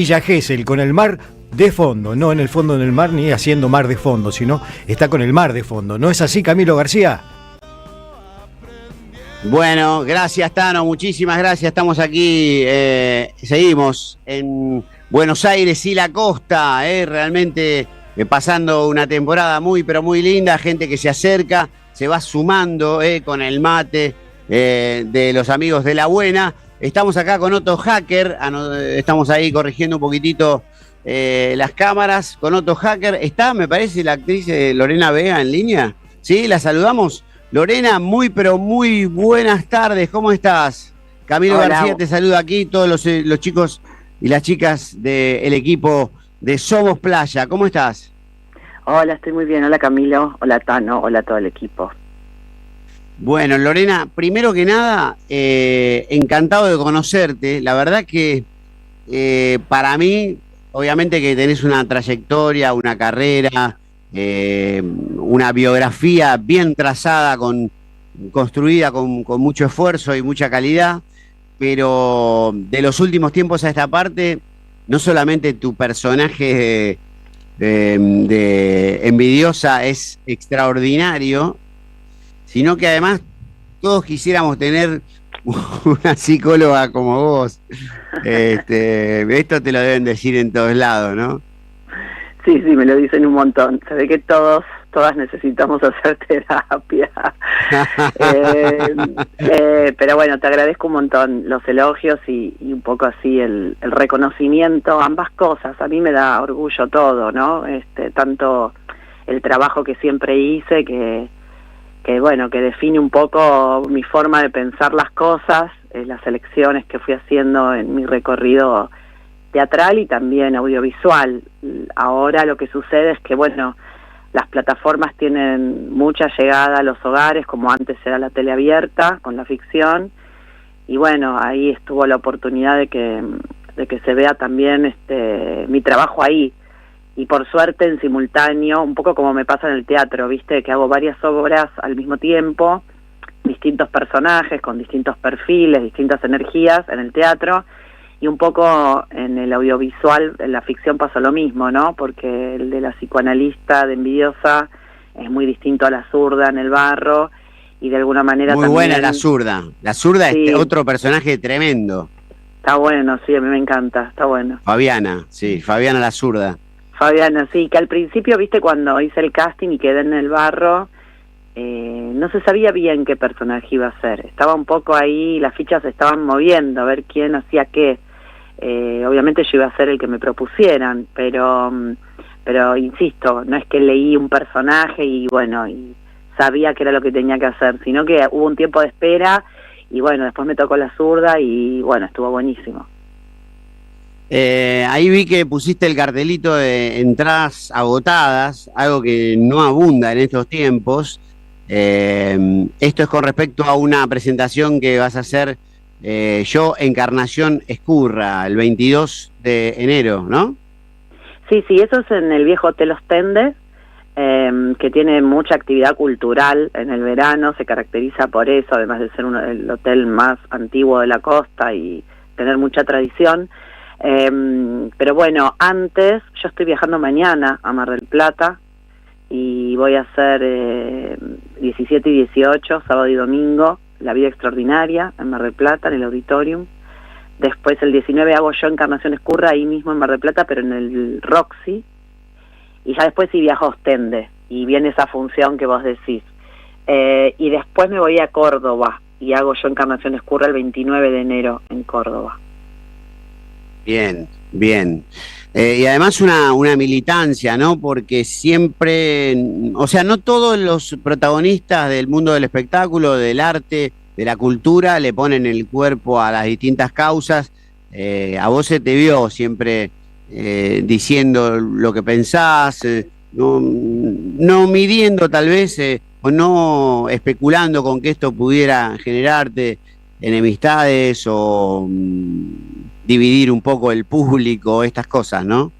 Villa Gesell, con el mar de fondo, no en el fondo del mar ni haciendo mar de fondo, sino está con el mar de fondo. ¿No es así, Camilo García? Bueno, gracias Tano, muchísimas gracias. Estamos aquí, seguimos en Buenos Aires y la costa, realmente pasando una temporada muy pero muy linda, gente que se acerca, se va sumando con el mate de los amigos de La Buena. Estamos acá con Otto Hacker, estamos ahí corrigiendo un poquitito las cámaras con Otto Hacker. Está, me parece, la actriz Lorena Vega en línea. Sí, la saludamos. Lorena, muy pero muy buenas tardes, ¿cómo estás? Camilo Hola. García te saluda aquí, todos los chicos y las chicas del equipo de Somos Playa, ¿cómo estás? Hola, estoy muy bien. Hola Camilo, hola Tano, hola todo el equipo. Bueno, Lorena, primero que nada, encantado de conocerte. La verdad que para mí, obviamente que tenés una trayectoria, una carrera, una biografía bien trazada, construida con mucho esfuerzo y mucha calidad, pero de los últimos tiempos a esta parte, no solamente tu personaje de Envidiosa es extraordinario, sino que además todos quisiéramos tener una psicóloga como vos. Esto te lo deben decir en todos lados, ¿no? Sí, me lo dicen un montón. Se ve que todas necesitamos hacer terapia. Pero bueno, te agradezco un montón los elogios y un poco así el reconocimiento, ambas cosas. A mí me da orgullo todo, ¿no? Tanto el trabajo que siempre hice, que bueno, que define un poco mi forma de pensar las cosas, las elecciones que fui haciendo en mi recorrido teatral y también audiovisual. Ahora lo que sucede es que, bueno, las plataformas tienen mucha llegada a los hogares, como antes era la tele abierta, con la ficción, y bueno, ahí estuvo la oportunidad de que se vea también mi trabajo ahí. Y por suerte en simultáneo, un poco como me pasa en el teatro, viste, que hago varias obras al mismo tiempo, distintos personajes con distintos perfiles, distintas energías en el teatro, y un poco en el audiovisual, en la ficción pasa lo mismo, ¿no? Porque el de la psicoanalista de Envidiosa es muy distinto a la zurda en El Barro, y de alguna manera muy también... buena la zurda Sí. Es otro personaje tremendo. Está bueno, sí, a mí me encanta, está bueno. Fabiana la zurda. Fabiana, sí, que al principio, viste, cuando hice el casting y quedé en El Barro, no se sabía bien qué personaje iba a ser. Estaba un poco ahí, las fichas se estaban moviendo, a ver quién hacía qué. Obviamente yo iba a ser el que me propusieran, pero insisto, no es que leí un personaje y bueno, y sabía que era lo que tenía que hacer, sino que hubo un tiempo de espera y bueno, después me tocó la zurda y bueno, estuvo buenísimo. Ahí vi que pusiste el cartelito de entradas agotadas, algo que no abunda en estos tiempos. Esto es con respecto a una presentación que vas a hacer Yo, Encarnación Escurra, el 22 de enero, ¿no? Sí, eso es en el viejo Hotel Ostende, que tiene mucha actividad cultural en el verano, se caracteriza por eso, además de ser el hotel más antiguo de la costa y tener mucha tradición. Pero bueno, antes, yo estoy viajando mañana a Mar del Plata y voy a hacer 17 y 18, sábado y domingo, La Vida Extraordinaria en Mar del Plata, en el Auditorium. Después el 19 hago Yo, Encarnación Escurra, ahí mismo en Mar del Plata, pero en el Roxy. Y ya después sí viajo a Ostende, y viene esa función que vos decís. Y después me voy a Córdoba, y hago Yo, Encarnación Escurra, el 29 de enero en Córdoba. Bien. Y además una militancia, ¿no? Porque siempre, o sea, no todos los protagonistas del mundo del espectáculo, del arte, de la cultura, le ponen el cuerpo a las distintas causas. A vos se te vio siempre diciendo lo que pensás, no midiendo tal vez, o no especulando con que esto pudiera generarte enemistades o dividir un poco el público, estas cosas, ¿no?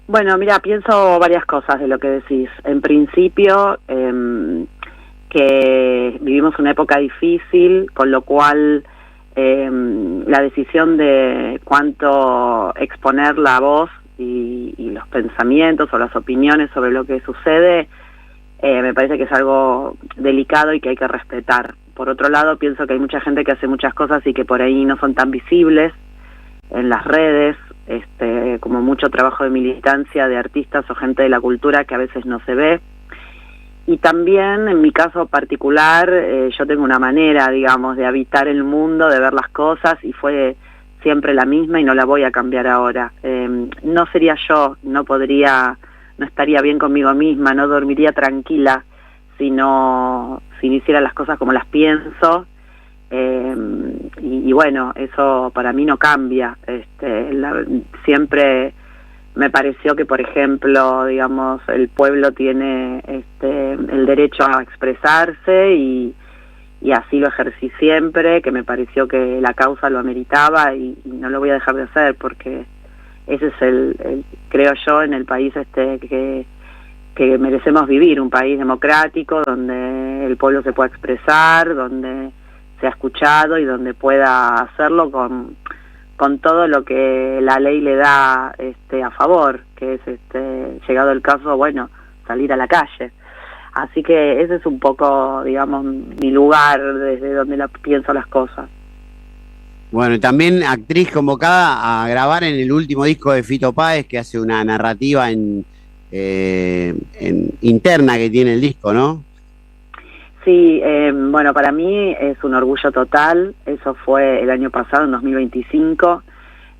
Bueno, mira, pienso varias cosas de lo que decís. En principio, que vivimos una época difícil, con lo cual la decisión de cuánto exponer la voz y los pensamientos o las opiniones sobre lo que sucede, me parece que es algo delicado y que hay que respetar. Por otro lado, pienso que hay mucha gente que hace muchas cosas y que por ahí no son tan visibles en las redes, como mucho trabajo de militancia de artistas o gente de la cultura que a veces no se ve. Y también, en mi caso particular, yo tengo una manera, digamos, de habitar el mundo, de ver las cosas, y fue siempre la misma y no la voy a cambiar ahora. No sería yo, no estaría bien conmigo misma, no dormiría tranquila si no hiciera las cosas como las pienso. Y bueno, eso para mí no cambia. Siempre me pareció que, por ejemplo, digamos, el pueblo tiene el derecho a expresarse y así lo ejercí siempre, que me pareció que la causa lo ameritaba y no lo voy a dejar de hacer, porque ese es creo yo, en el país que merecemos vivir, un país democrático donde el pueblo se pueda expresar, donde sea escuchado y donde pueda hacerlo con todo lo que la ley le da a favor, que es, llegado el caso, bueno, salir a la calle. Así que ese es un poco, digamos, mi lugar desde donde pienso las cosas. Bueno, y también actriz convocada a grabar en el último disco de Fito Páez, que hace una narrativa interna que tiene el disco, ¿no? Sí, bueno, para mí es un orgullo total. Eso fue el año pasado, en 2025,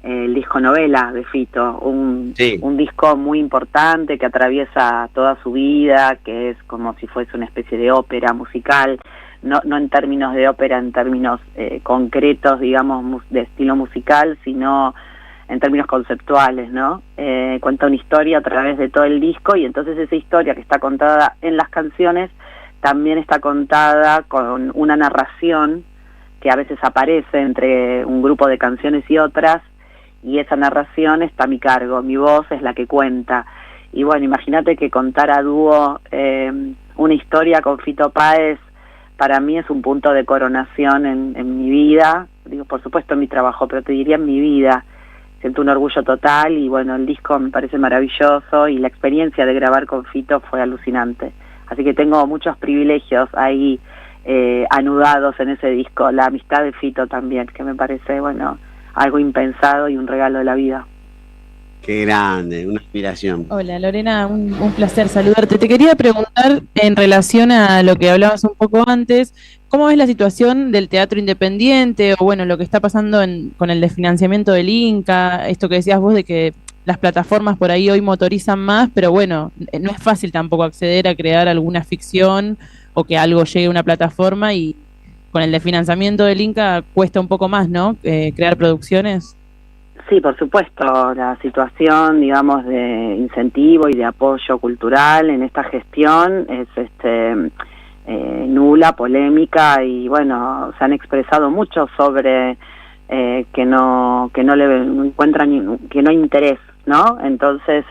el disco novela de Fito, un disco muy importante que atraviesa toda su vida, que es como si fuese una especie de ópera musical, no en términos de ópera, en términos concretos, digamos, de estilo musical, sino en términos conceptuales, ¿no? Cuenta una historia a través de todo el disco, y entonces esa historia que está contada en las canciones también está contada con una narración que a veces aparece entre un grupo de canciones y otras, y esa narración está a mi cargo, mi voz es la que cuenta. Y bueno, imagínate que contar a dúo una historia con Fito Páez, para mí es un punto de coronación en mi vida, digo, por supuesto en mi trabajo, pero te diría en mi vida. Siento un orgullo total y bueno, el disco me parece maravilloso y la experiencia de grabar con Fito fue alucinante. Así que tengo muchos privilegios ahí anudados en ese disco. La amistad de Fito también, que me parece, bueno, algo impensado y un regalo de la vida. Qué grande, una inspiración. Hola Lorena, un placer saludarte. Te quería preguntar en relación a lo que hablabas un poco antes, ¿cómo ves la situación del teatro independiente o bueno, lo que está pasando con el desfinanciamiento del Inca? Esto que decías vos de que las plataformas por ahí hoy motorizan más, pero bueno, no es fácil tampoco acceder a crear alguna ficción o que algo llegue a una plataforma, y con el desfinanciamiento del Inca cuesta un poco más, ¿no? Crear producciones. Sí, por supuesto, la situación, digamos, de incentivo y de apoyo cultural en esta gestión es nula, polémica, y bueno, se han expresado mucho sobre que no le encuentran, que no hay interés, ¿no? Entonces,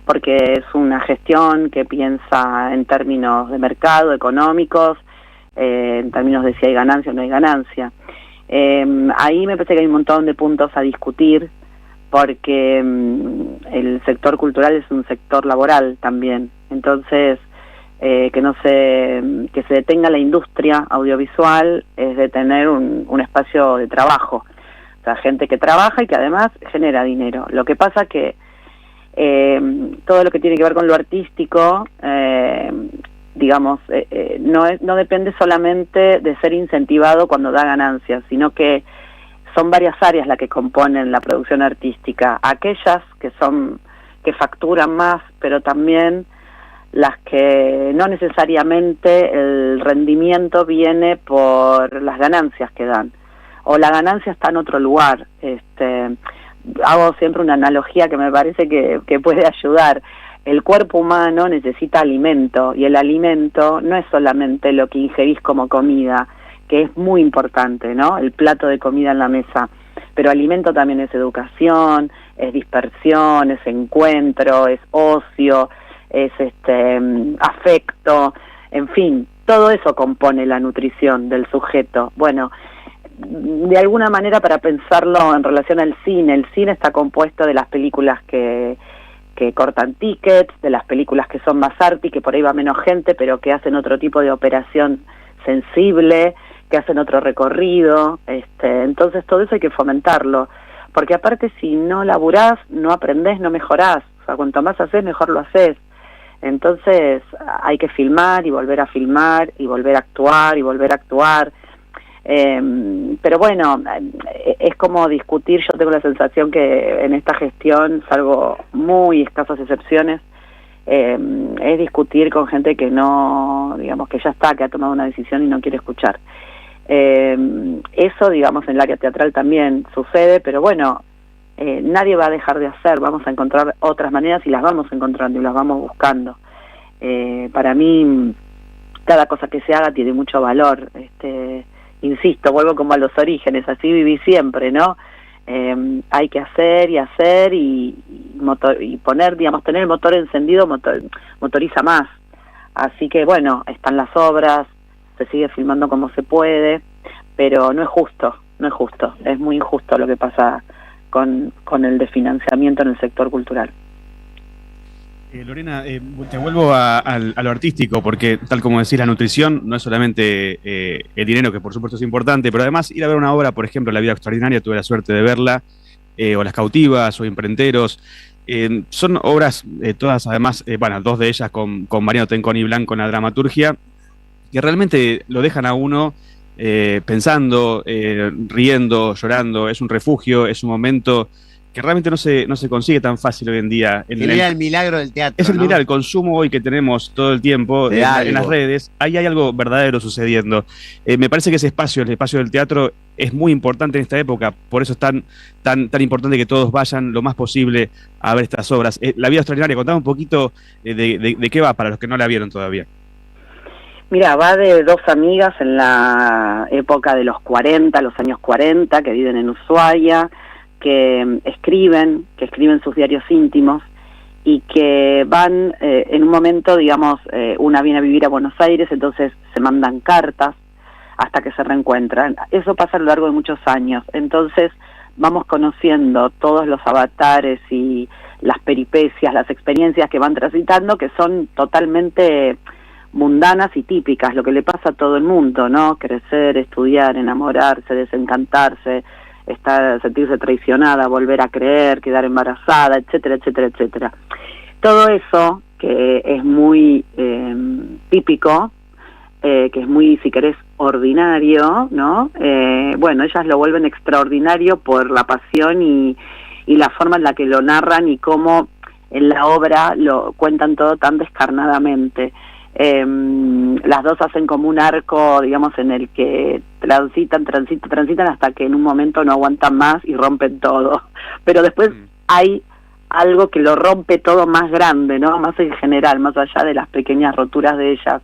porque es una gestión que piensa en términos de mercado, económicos, en términos de si hay ganancia o no hay ganancia. Ahí me parece que hay un montón de puntos a discutir, porque el sector cultural es un sector laboral también. Entonces, que se detenga la industria audiovisual es detener un espacio de trabajo. O sea, gente que trabaja y que además genera dinero. Lo que pasa que todo lo que tiene que ver con lo artístico, digamos, no depende solamente de ser incentivado cuando da ganancias, sino que son varias áreas las que componen la producción artística. Aquellas que facturan más, pero también las que no necesariamente el rendimiento viene por las ganancias que dan, o la ganancia está en otro lugar. Hago siempre una analogía que me parece que puede ayudar. El cuerpo humano necesita alimento, y el alimento no es solamente lo que ingerís como comida, que es muy importante, ¿no? El plato de comida en la mesa. Pero alimento también es educación, es dispersión, es encuentro, es ocio, es afecto, en fin, todo eso compone la nutrición del sujeto. Bueno, de alguna manera, para pensarlo en relación al cine, el cine está compuesto de las películas que cortan tickets, de las películas que son más arty, que por ahí va menos gente, pero que hacen otro tipo de operación sensible, que hacen otro recorrido, entonces todo eso hay que fomentarlo, porque aparte si no laburás, no aprendés, no mejorás, o sea, cuanto más haces, mejor lo haces. Entonces hay que filmar y volver a filmar y volver a actuar y volver a actuar. Pero bueno, es como discutir. Yo tengo la sensación que en esta gestión, salvo muy escasas excepciones, es discutir con gente que no, digamos, que ya está, que ha tomado una decisión y no quiere escuchar. Eso, digamos, en el área teatral también sucede, pero bueno, nadie va a dejar de hacer, vamos a encontrar otras maneras y las vamos encontrando y las vamos buscando. Para mí, cada cosa que se haga tiene mucho valor. Insisto, vuelvo como a los orígenes, así viví siempre, ¿no? Hay que hacer y poner, digamos, tener el motor encendido motoriza más. Así que bueno, están las obras, se sigue filmando como se puede, pero no es justo, es muy injusto lo que pasa con el desfinanciamiento en el sector cultural. Lorena, te vuelvo a lo artístico, porque tal como decís, la nutrición no es solamente el dinero, que por supuesto es importante, pero además ir a ver una obra, por ejemplo, La vida extraordinaria, tuve la suerte de verla, o Las cautivas, o Imprenteros, son obras todas, además, bueno, dos de ellas con Mariano Tenconi Blanco en la dramaturgia, que realmente lo dejan a uno pensando, riendo, llorando. Es un refugio, es un momento que realmente no se consigue tan fácil hoy en día. Sería el milagro del teatro, es el ¿no? milagro, el consumo hoy que tenemos todo el tiempo en las redes. Ahí hay algo verdadero sucediendo. Me parece que ese espacio, el espacio del teatro, es muy importante en esta época. Por eso es tan importante que todos vayan lo más posible a ver estas obras. La vida extraordinaria, contame un poquito de qué va para los que no la vieron todavía. Mira, va de dos amigas en la época de los 40, los años 40, que viven en Ushuaia, que escriben sus diarios íntimos y que van en un momento, digamos, una viene a vivir a Buenos Aires, entonces se mandan cartas hasta que se reencuentran. Eso pasa a lo largo de muchos años, entonces vamos conociendo todos los avatares y las peripecias, las experiencias que van transitando, que son totalmente mundanas y típicas, lo que le pasa a todo el mundo, ¿no? Crecer, estudiar, enamorarse, desencantarse, sentirse traicionada, volver a creer, quedar embarazada, etcétera, etcétera, etcétera. Todo eso, que es muy típico, que es muy, si querés, ordinario, ¿no? Bueno, ellas lo vuelven extraordinario por la pasión y la forma en la que lo narran y cómo en la obra lo cuentan todo tan descarnadamente. Las dos hacen como un arco, digamos, en el que transitan hasta que en un momento no aguantan más y rompen todo, pero después hay algo que lo rompe todo más grande, ¿no? Más en general, más allá de las pequeñas roturas de ellas.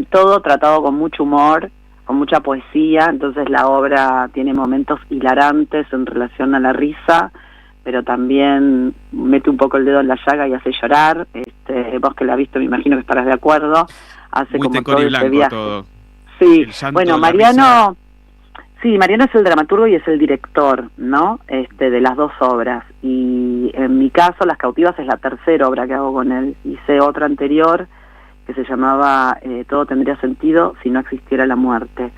Todo tratado con mucho humor, con mucha poesía, entonces la obra tiene momentos hilarantes en relación a la risa, pero también mete un poco el dedo en la llaga y hace llorar. Vos que la has visto, me imagino que estarás de acuerdo. Hace muy como todo ese viaje. Todo. Sí, bueno, Mariano, sí, Mariano es el dramaturgo y es el director, ¿no? De las dos obras. Y en mi caso, Las cautivas es la tercera obra que hago con él. Hice otra anterior que se llamaba Todo tendría sentido si no existiera la muerte,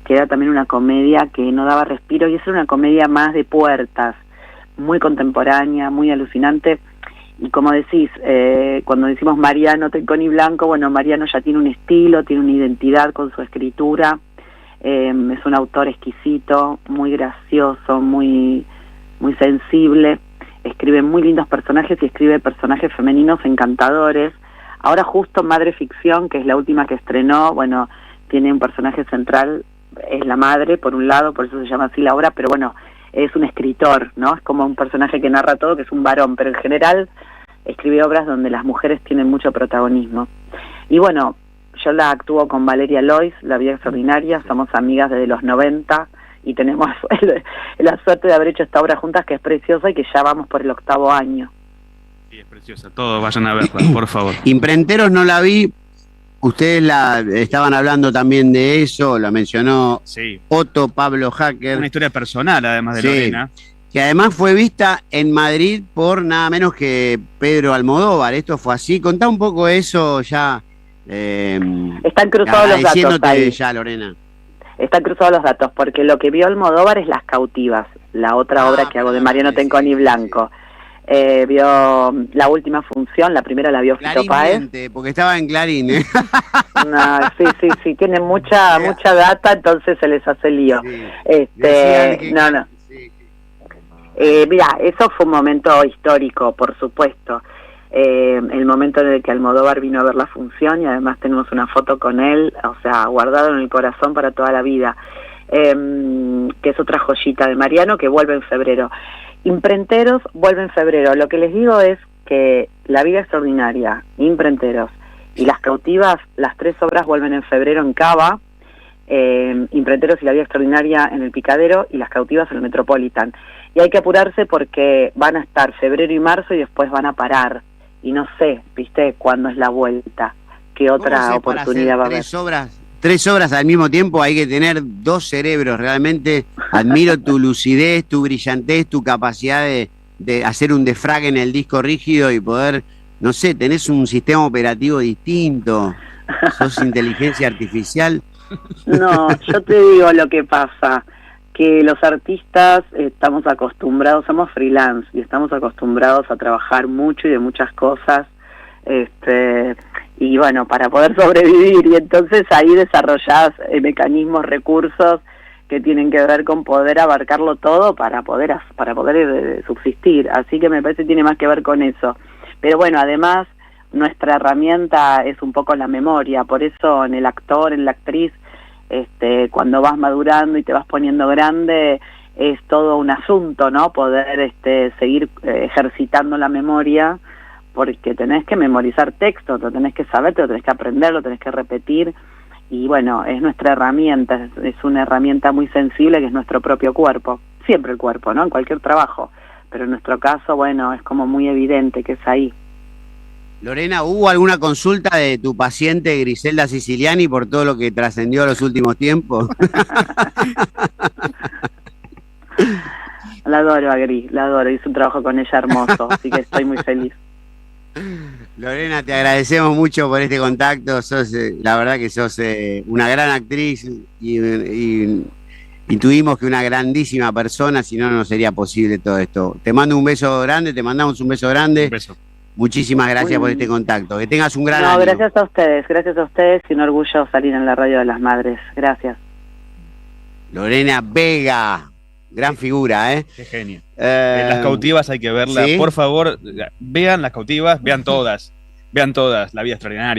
que era también una comedia que no daba respiro, y es una comedia más de puertas, muy contemporánea, muy alucinante. Y como decís, cuando decimos Mariano Tenconi Blanco, bueno, Mariano ya tiene un estilo, tiene una identidad con su escritura, es un autor exquisito, muy gracioso, muy sensible, escribe muy lindos personajes y escribe personajes femeninos encantadores. Ahora justo Madre Ficción, que es la última que estrenó, bueno, tiene un personaje central, es la madre, por un lado, por eso se llama así la obra, pero bueno, es un escritor, ¿no? Es como un personaje que narra todo, que es un varón, pero en general escribe obras donde las mujeres tienen mucho protagonismo. Y bueno, yo la actúo con Valeria Lois, La vida extraordinaria, somos amigas desde los 90 y tenemos la suerte de haber hecho esta obra juntas, que es preciosa y que ya vamos por el 8º año. Sí, es preciosa, todos vayan a verla, por favor. Imprenteros no la vi Ustedes estaban hablando también de eso, lo mencionó Sí. Otto Pablo Hacker. Una historia personal, además de Sí. Lorena. Que además fue vista en Madrid por nada menos que Pedro Almodóvar. Esto fue así. Contá un poco eso ya. Están cruzados los datos agradeciéndote ahí. ya, Lorena. Están cruzados los datos, porque lo que vio Almodóvar es Las Cautivas, la otra obra que hago de Mariano sí, Tenconi sí, Blanco. Vio la última función, la primera la vio Fito Clarín Páez. miente, porque estaba en Clarín, ¿eh? No, sí, tienen mucha data, entonces se les hace lío. Sí. Decían que- No. sí. Mira, eso fue un momento histórico, por supuesto. El momento en el que Almodóvar vino a ver la función y además tenemos una foto con él, o sea, guardado en el corazón para toda la vida, que es otra joyita de Mariano que vuelve en febrero. Imprenteros vuelve en febrero. Lo que les digo es que La vida extraordinaria, Imprenteros y Las Cautivas, las 3 obras vuelven en febrero en Cava, Imprenteros y La vida extraordinaria en el Picadero y Las Cautivas en el Metropolitan. Y hay que apurarse porque van a estar febrero y marzo y después van a parar. Y no sé, ¿viste? ¿Cuándo es la vuelta? ¿Qué ¿Cómo otra haces para oportunidad hacer va a haber? 3 obras al mismo tiempo? Hay que tener 2 cerebros. Realmente admiro tu lucidez, tu brillantez, tu capacidad de hacer un defrag en el disco rígido y poder, no sé, tenés un sistema operativo distinto. Sos inteligencia artificial. No, yo te digo lo que pasa, que los artistas estamos acostumbrados, somos freelance y estamos acostumbrados a trabajar mucho y de muchas cosas, y bueno, para poder sobrevivir, y entonces ahí desarrollás mecanismos, recursos que tienen que ver con poder abarcarlo todo para poder subsistir, así que me parece que tiene más que ver con eso. Pero bueno, además nuestra herramienta es un poco la memoria, por eso en el actor, en la actriz, cuando vas madurando y te vas poniendo grande, es todo un asunto, ¿no? Poder seguir ejercitando la memoria, porque tenés que memorizar texto, lo tenés que saber, te lo tenés que aprender, lo tenés que repetir, y bueno, es nuestra herramienta, es una herramienta muy sensible que es nuestro propio cuerpo, siempre el cuerpo, ¿no? En cualquier trabajo, pero en nuestro caso, bueno, es como muy evidente que es ahí. Lorena, ¿hubo alguna consulta de tu paciente Griselda Siciliani por todo lo que trascendió los últimos tiempos? La adoro a Gris, la adoro, hice un trabajo con ella hermoso, así que estoy muy feliz. Lorena, te agradecemos mucho por este contacto, la verdad que sos una gran actriz y intuimos que una grandísima persona, si no, no sería posible todo esto. Te mando un beso grande, te mandamos un beso grande. Un beso. Muchísimas gracias por este contacto. Que tengas un gran No, año. gracias a ustedes y un orgullo salir en la radio de las madres. Gracias. Lorena Vega, gran figura, ¿eh? Qué genio. Las Cautivas hay que verla. ¿sí? Por favor, vean Las Cautivas, vean todas. Vean todas. La vida extraordinaria.